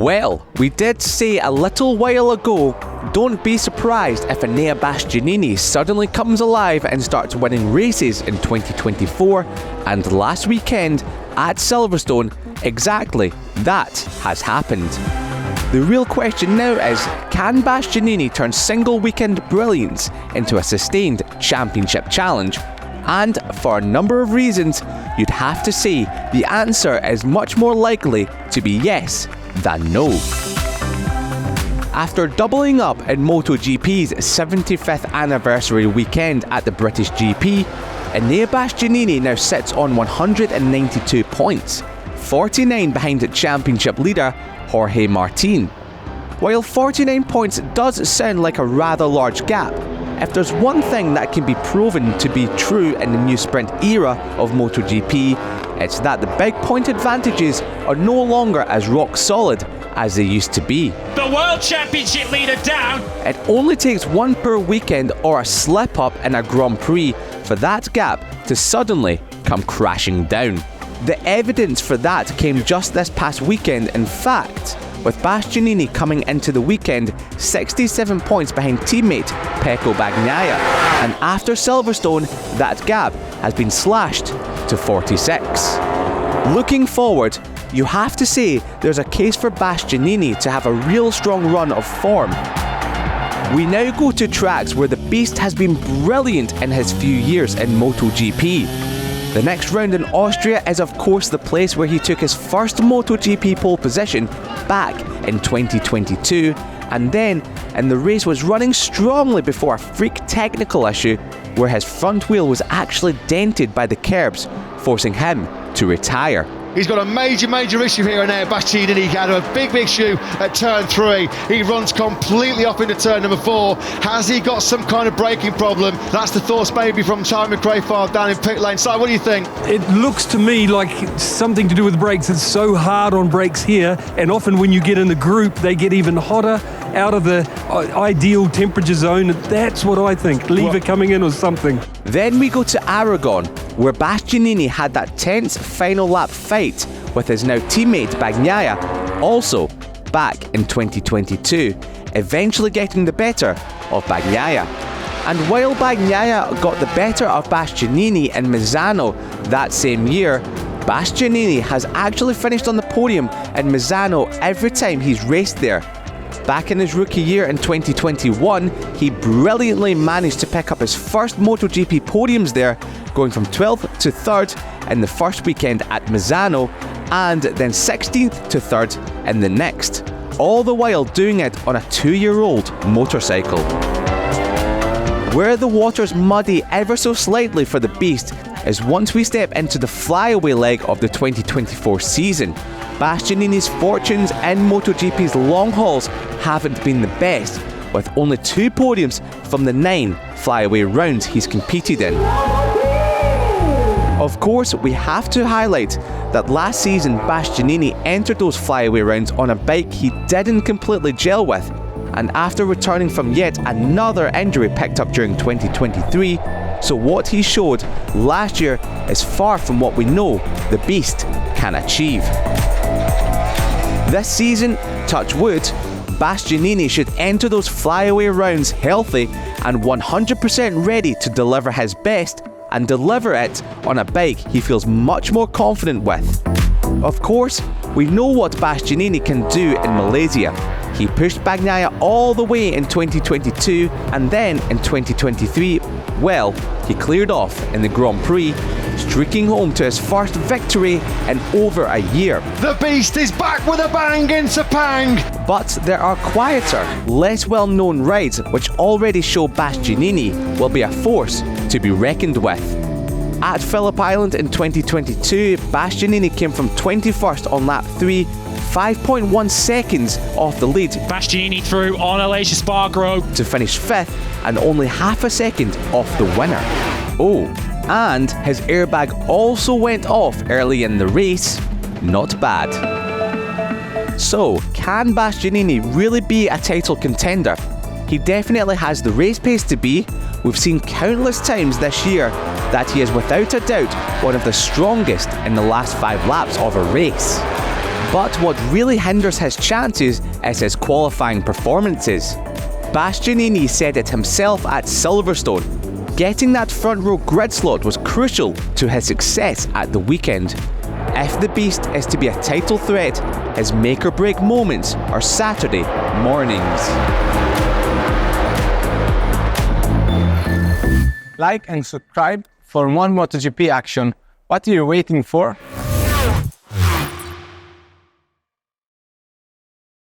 Well, we did say a little while ago, don't be surprised if Enea Bastianini suddenly comes alive and starts winning races in 2024, and last weekend at Silverstone, exactly that has happened. The real question now is, can Bastianini turn single weekend brilliance into a sustained championship challenge? And for a number of reasons, you'd have to say the answer is much more likely to be yes than no. After doubling up in MotoGP's 75th anniversary weekend at the British GP, Enea Bastianini now sits on 192 points, 49 behind the championship leader Jorge Martin. While 49 points does sound like a rather large gap, if there's one thing that can be proven to be true in the new sprint era of MotoGP, it's that the big point advantages are no longer as rock solid as they used to be. The World Championship leader down! It only takes one poor weekend or a slip up in a Grand Prix for that gap to suddenly come crashing down. The evidence for that came just this past weekend, in fact, with Bastianini coming into the weekend 67 points behind teammate Pecco Bagnaia, and after Silverstone, that gap has been slashed to 46. Looking forward, you have to say there's a case for Bastianini to have a real strong run of form. We now go to tracks where the beast has been brilliant in his few years in MotoGP. The next round in Austria is of course the place where he took his first MotoGP pole position back in 2022, and then in the race was running strongly before a freak technical issue where his front wheel was actually dented by the curbs, forcing him to retire. He's got a major issue here in Bastianini. He had a big issue at turn 3. He runs completely off into turn number 4. Has he got some kind of braking problem? That's the thoughts maybe from Ty McRae down in pit lane. Si, what do you think? It looks to me like something to do with brakes. It's so hard on brakes here, and often when you get in the group, they get even hotter, out of the ideal temperature zone. That's what I think. Lever coming in or something. Then we go to Aragon, where Bastianini had that tense final lap fight with his now teammate Bagnaia, also back in 2022, eventually getting the better of Bagnaia. And while Bagnaia got the better of Bastianini in Misano that same year, Bastianini has actually finished on the podium in Misano every time he's raced there. Back in his rookie year in 2021, he brilliantly managed to pick up his first MotoGP podiums there, going from 12th to 3rd in the first weekend at Misano, and then 16th to 3rd in the next, all the while doing it on a 2-year-old motorcycle. Where the water's muddy ever so slightly for the beast is once we step into the flyaway leg of the 2024 season. Bastianini's fortunes in MotoGP's long hauls haven't been the best, with only 2 podiums from the 9 flyaway rounds he's competed in. Of course, we have to highlight that last season Bastianini entered those flyaway rounds on a bike he didn't completely gel with, and after returning from yet another injury picked up during 2023, so what he showed last year is far from what we know the beast can achieve. This season, touch wood, Bastianini should enter those flyaway rounds healthy and 100% ready to deliver his best, and deliver it on a bike he feels much more confident with. Of course, we know what Bastianini can do in Malaysia. He pushed Bagnaia all the way in 2022, and then in 2023, well, he cleared off in the Grand Prix, streaking home to his first victory in over a year. The beast is back with a bang in Sepang! But there are quieter, less well-known rides which already show Bastianini will be a force to be reckoned with. At Phillip Island in 2022, Bastianini came from 21st on lap 3, 5.1 seconds off the lead. Bastianini through on Aleix Espargaro to finish 5th and only half a second off the winner. Oh, and his airbag also went off early in the race. Not bad. So, can Bastianini really be a title contender? He definitely has the race pace to be. We've seen countless times this year that he is without a doubt one of the strongest in the last 5 laps of a race. But what really hinders his chances is his qualifying performances. Bastianini said it himself at Silverstone. Getting that front row grid slot was crucial to his success at the weekend. If the beast is to be a title threat, his make or break moments are Saturday mornings. Like and subscribe for more MotoGP action. What are you waiting for?